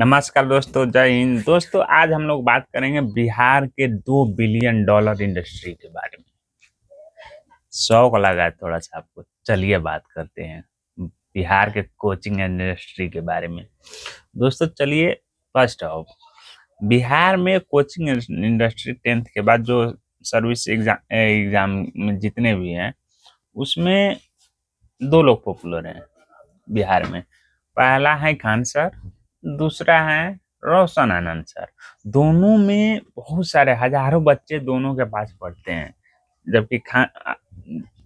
नमस्कार दोस्तों, जय हिंद। दोस्तों, आज हम लोग बात करेंगे बिहार के $2 बिलियन इंडस्ट्री के बारे में। शौक लगा है थोड़ा सा आपको, चलिए बात करते हैं बिहार के कोचिंग इंडस्ट्री के बारे में। दोस्तों चलिए, फर्स्ट ऑफ बिहार में कोचिंग इंडस्ट्री 10th के बाद जो सर्विस एग्जाम एग्जाम में जितने भी हैं, उसमें दो लोग पॉपुलर हैं बिहार में। पहला है खान सर, दूसरा है रोशन आनंद सर। दोनों में बहुत सारे हजारों बच्चे दोनों के पास पढ़ते हैं, जबकि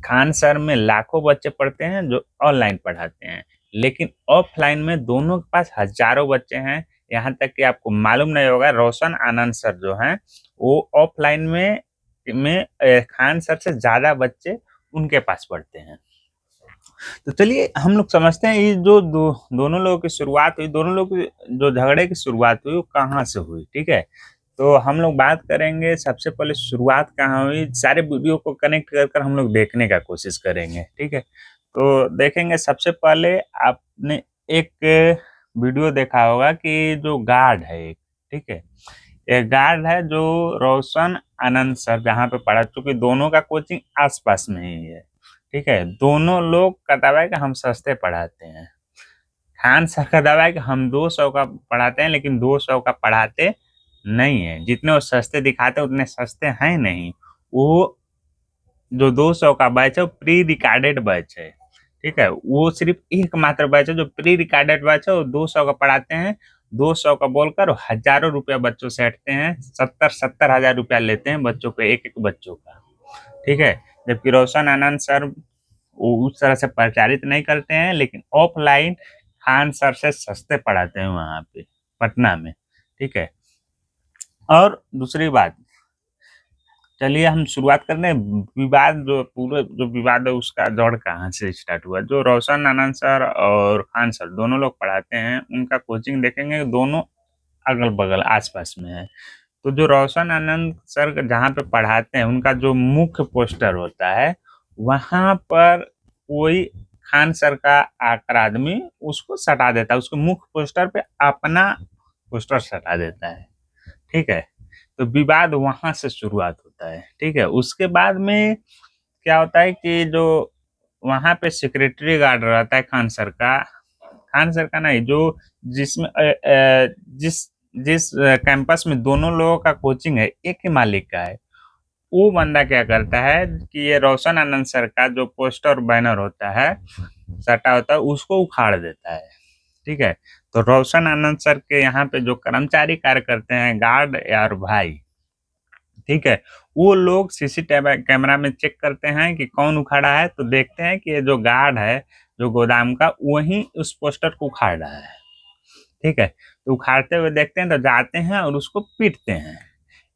खान सर में लाखों बच्चे पढ़ते हैं जो ऑनलाइन पढ़ाते हैं, लेकिन ऑफलाइन में दोनों के पास हजारों बच्चे हैं। यहाँ तक कि आपको मालूम नहीं होगा, रोशन आनंद सर जो हैं वो ऑफलाइन में खान सर से ज्यादा बच्चे उनके पास पढ़ते हैं। तो चलिए हम लोग समझते हैं, ये जो दोनों लोगों की शुरुआत हुई, दोनों लोग की जो झगड़े की शुरुआत हुई वो कहाँ से हुई, ठीक है। तो हम लोग बात करेंगे सबसे पहले शुरुआत कहाँ हुई। सारे वीडियो को कनेक्ट कर कर हम लोग देखने का कोशिश करेंगे, ठीक है। तो देखेंगे, सबसे पहले आपने एक वीडियो देखा होगा कि जो गार्ड है एक, ठीक है, एक गार्ड है जो रोशन आनंद सर जहाँ पे पढ़ा, चूंकि दोनों का कोचिंग आसपास में ही है, ठीक है। दोनों लोग का दावा है कि हम सस्ते पढ़ाते हैं। खान सर का दावा है कि हम 200 का पढ़ाते हैं, लेकिन 200 का पढ़ाते नहीं है। जितने वो सस्ते दिखाते हैं उतने सस्ते हैं नहीं। वो जो 200 का बैच है वो प्री रिकॉर्डेड बैच है, ठीक है। वो सिर्फ एकमात्र बैच है जो प्री रिकॉर्डेड बैच है। वो 200 का पढ़ाते हैं, 200 का बोलकर वो हजारों रुपया बच्चों से हटते हैं। 70-70 हजार रुपया लेते हैं बच्चों पे, एक एक बच्चों का, ठीक है। जबकि रोशन आनंद सर वो उस तरह से प्रचारित नहीं करते हैं, लेकिन ऑफलाइन खान सर से सस्ते पढ़ाते हैं वहाँ पे पटना में, ठीक है। और दूसरी बात, चलिए हम शुरुआत करते हैं। विवाद, जो पूरा जो विवाद है उसका जड़ कहाँ से स्टार्ट हुआ। जो रोशन आनंद सर और खान सर दोनों लोग पढ़ाते हैं, उनका कोचिंग देखेंगे, दोनों अगल बगल आसपास में है। तो जो रोशन आनंद सर जहाँ पे पढ़ाते हैं, उनका जो मुख्य पोस्टर होता है, वहाँ पर कोई खान सर का आकर आदमी उसको सटा देता है, उसके मुख्य पोस्टर पे अपना पोस्टर सटा देता है, ठीक है। तो विवाद वहां से शुरुआत होता है, ठीक है। उसके बाद में क्या होता है कि जो वहां पे सेक्रेटरी गार्ड रहता है खान सर का नहीं, जो जिसमें जिस जिस कैंपस में दोनों लोगों का कोचिंग है, एक ही मालिक का है। वो बंदा क्या करता है कि ये रोशन आनंद सर का जो पोस्टर बैनर होता है, सटा होता है, उसको उखाड़ देता है, ठीक है। तो रोशन आनंद सर के यहाँ पे जो कर्मचारी कार्य करते हैं, गार्ड यार भाई, ठीक है, वो लोग सीसीटीवी कैमरा में चेक करते हैं कि कौन उखाड़ा है। तो देखते हैं कि ये जो गार्ड है जो गोदाम का, वही उस पोस्टर को उखाड़ रहा है, ठीक है। तो उखाड़ते हुए देखते हैं तो जाते हैं और उसको पीटते हैं।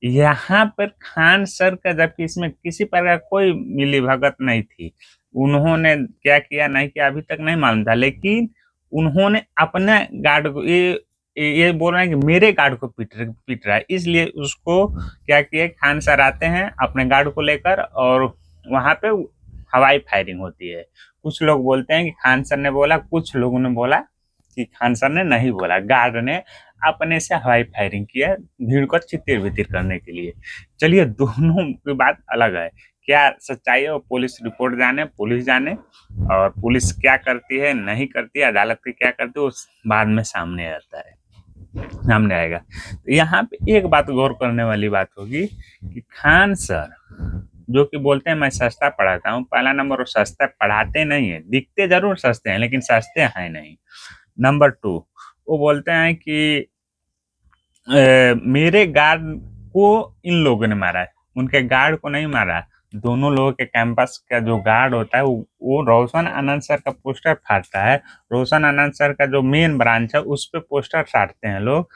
यहाँ पर खान सर का, जबकि इसमें किसी प्रकार कोई मिलीभगत नहीं थी, उन्होंने क्या किया नहीं किया अभी तक नहीं मालूम था, लेकिन उन्होंने अपने गार्ड को ये बोल रहे हैं कि मेरे गार्ड को पीट रहा है, इसलिए उसको क्या किया, खान सर आते हैं अपने गार्ड को लेकर और वहां पे हवाई फायरिंग होती है। कुछ लोग बोलते हैं कि खान सर ने बोला, कुछ लोगों ने बोला कि खान सर ने नहीं बोला, गार्ड ने अपने से हवाई फायरिंग किया भीड़ को चितिर वितिर करने के लिए। चलिए, दोनों की बात अलग है, क्या सच्चाई है वो पुलिस रिपोर्ट जाने, पुलिस जाने, और पुलिस क्या करती है नहीं करती है, अदालत की क्या करती है, उस बाद में सामने आता है, सामने आएगा। तो यहाँ पे एक बात गौर करने वाली बात होगी कि खान सर जो कि बोलते हैं मैं सस्ता पढ़ाता हूँ, पहला नंबर वो सस्ता पढ़ाते नहीं है, दिखते जरूर सस्ते हैं लेकिन सस्ते हैं नहीं। नंबर 2, वो बोलते हैं कि मेरे गार्ड को इन लोगों ने मारा है, उनके गार्ड को नहीं मारा। दोनों लोगों के कैंपस का जो गार्ड होता है वो रोशन आनंद सर का पोस्टर फाड़ता है। रोशन आनंद सर का जो मेन ब्रांच है उस पे पोस्टर फाड़ते हैं लोग,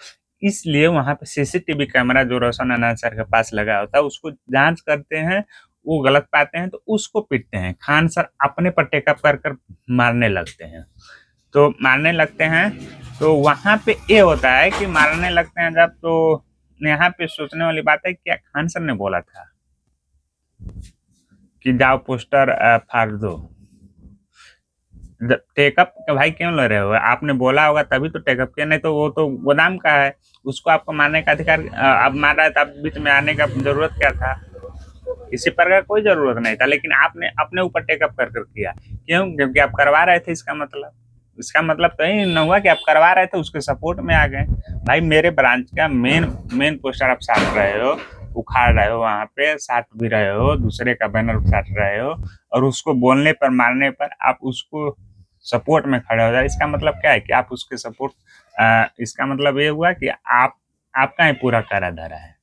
इसलिए वहां पे सीसीटीवी कैमरा जो रोशन आनंद सर के पास लगा होता है उसको जांच करते हैं। वो गलत पाते हैं तो उसको पीटते हैं। खान सर अपने पर टेकअप कर कर मारने लगते हैं। तो मारने लगते हैं तो वहां पे ये होता है कि मारने लगते हैं जब, तो यहाँ पे सोचने वाली बात है, क्या खान सर ने बोला था कि जाओ पोस्टर फाड़ दो, टेकअप भाई क्यों ले रहे हो? आपने बोला होगा तभी तो टेकअप किया, नहीं तो वो तो गोदाम का है, उसको आपको मारने का अधिकार, अब मार रहा है तो आप बीच में आने का जरूरत क्या था? किसी पर का कोई जरूरत नहीं था, लेकिन आपने अपने ऊपर टेकअप कर कर किया। क्यों? क्योंकि आप करवा रहे थे। इसका मतलब तो यही न हुआ कि आप करवा रहे थे, उसके सपोर्ट में आ गए। भाई मेरे ब्रांच का मेन मेन पोस्टर आप साट रहे हो, उखाड़ रहे हो, वहां पे साट भी रहे हो, दूसरे का बैनर साट रहे हो, और उसको बोलने पर मारने पर आप उसको सपोर्ट में खड़े हो जाए। इसका मतलब क्या है कि आप उसके सपोर्ट, इसका मतलब ये हुआ कि आप आपका ही पूरा करा धरा है।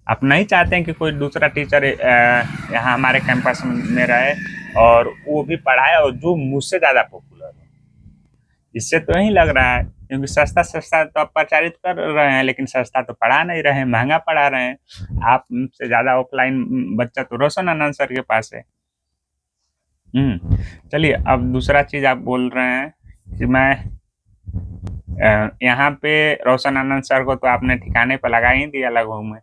आप नहीं चाहते हैं कि कोई दूसरा टीचर यहाँ हमारे कैंपस में रहे और वो भी पढ़ाए और जो मुझसे ज़्यादा पॉपुलर हो। इससे तो यही लग रहा है, क्योंकि सस्ता सस्ता तो आप प्रचारित कर रहे हैं, लेकिन सस्ता तो पढ़ा नहीं रहे हैं, महंगा पढ़ा रहे हैं। आपसे ज़्यादा ऑफलाइन बच्चा तो रोशन आनंद सर के पास है। चलिए, अब दूसरा चीज़ आप बोल रहे हैं कि मैं यहाँ पे रोशन आनंद सर को तो आपने ठिकाने पर लगा ही दिया लगभग में।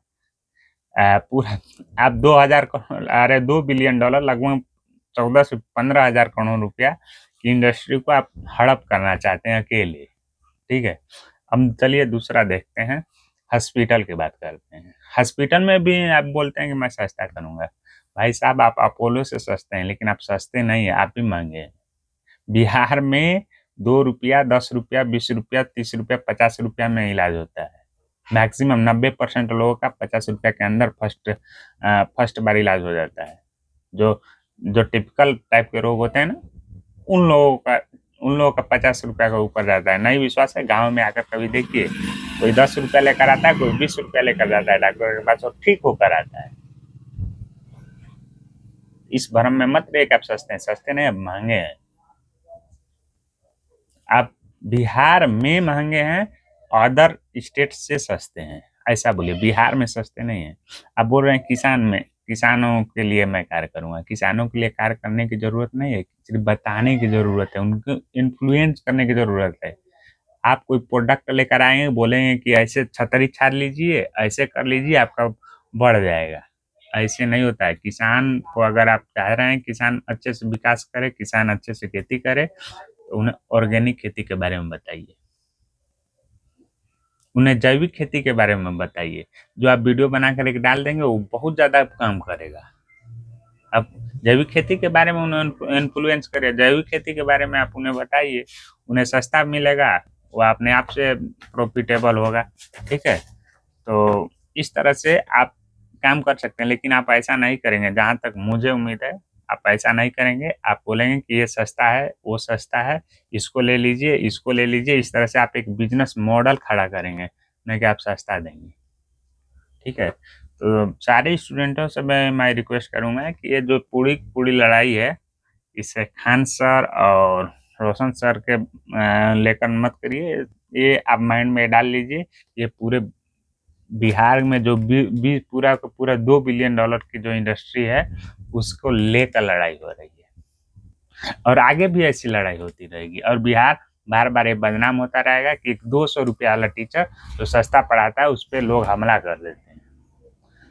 पूरा आप 2000 अरे $2 बिलियन, लगभग 14 से 15 हजार करोड़ रुपया की इंडस्ट्री को आप हड़प करना चाहते हैं अकेले। ठीक है, अब चलिए दूसरा देखते हैं, हॉस्पिटल की बात करते हैं। हॉस्पिटल में भी आप बोलते हैं कि मैं सस्ता करूंगा। भाई साहब, आप अपोलो से सस्ते हैं, लेकिन आप सस्ते नहीं है, आप भी महंगे हैं। बिहार में 2 रुपया, 10 रुपया, 20 रुपया, 30 रुपया, 50 रुपया में इलाज होता है। मैक्सिमम 90% लोगों का 50 रुपया के अंदर फर्स्ट बार इलाज हो जाता है। जो जो टिपिकल टाइप के रोग होते हैं ना, उन लोगों का 50 रुपया का ऊपर जाता है। नहीं विश्वास है, गांव में आकर कभी देखिए, कोई 10 रुपया लेकर आता है, कोई 20 रुपया लेकर जाता है डॉक्टर के पास और ठीक होकर आता है। इस भ्रम में मत रहिए कि आप सस्ते हैं, सस्ते नहीं, अब महंगे हैं। आप बिहार में महंगे हैं, अदर स्टेट से सस्ते हैं, ऐसा बोलिए। बिहार में सस्ते नहीं हैं। आप बोल रहे हैं किसानों के लिए मैं कार्य करूंगा। किसानों के लिए कार्य करने की जरूरत नहीं है, सिर्फ बताने की जरूरत है, उनको इन्फ्लुएंस करने की जरूरत है। आप कोई प्रोडक्ट लेकर आएंगे, बोलेंगे कि ऐसे छतरी छाड़ लीजिए, ऐसे कर लीजिए, आपका बढ़ जाएगा। ऐसे नहीं होता है। किसान को अगर आप चाह रहे हैं किसान अच्छे से विकास करे, किसान अच्छे से खेती करे, तो उन्हें ऑर्गेनिक खेती के बारे में बताइए, उन्हें जैविक खेती के बारे में बताइए। जो आप वीडियो बना कर एक डाल देंगे वो बहुत ज़्यादा काम करेगा। आप जैविक खेती के बारे में उन्हें इन्फ्लुएंस करिए, जैविक खेती के बारे में आप उन्हें बताइए, उन्हें सस्ता मिलेगा, वो अपने आप से प्रॉफिटेबल होगा। ठीक है, तो इस तरह से आप काम कर सकते हैं, लेकिन आप ऐसा नहीं करेंगे, जहाँ तक मुझे उम्मीद है। आप ऐसा नहीं करेंगे, आप बोलेंगे कि ये सस्ता है, वो सस्ता है, इसको ले लीजिए, इसको ले लीजिए। इस तरह से आप एक बिजनेस मॉडल खड़ा करेंगे, नहीं कि आप सस्ता देंगे। ठीक है, तो सारे स्टूडेंटों से मैं रिक्वेस्ट करूंगा कि ये जो पूरी पूरी लड़ाई है, इसे खान सर और रोशन सर के लेकर मत करिए। ये आप माइंड में डाल लीजिए, ये पूरे बिहार में जो पूरा का पूरा $2 बिलियन की जो इंडस्ट्री है, उसको लेकर लड़ाई हो रही है, और आगे भी ऐसी लड़ाई होती रहेगी। और बिहार बार बार ये बदनाम होता रहेगा कि 200 रुपया वाला टीचर जो सस्ता पढ़ाता है उस पर लोग हमला कर देते हैं,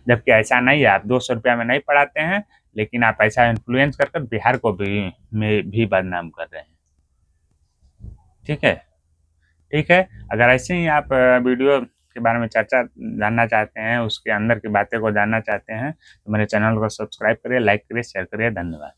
जबकि ऐसा नहीं है। आप 200 रुपया में नहीं पढ़ाते हैं, लेकिन आप ऐसा इन्फ्लुएंस कर कर बिहार को भी बदनाम कर रहे हैं। ठीक है, ठीक है। अगर ऐसे ही आप वीडियो के बारे में चर्चा जानना चाहते हैं, उसके अंदर की बातें को जानना चाहते हैं, तो मेरे चैनल को सब्सक्राइब करिए, लाइक करिए, शेयर करिए। धन्यवाद।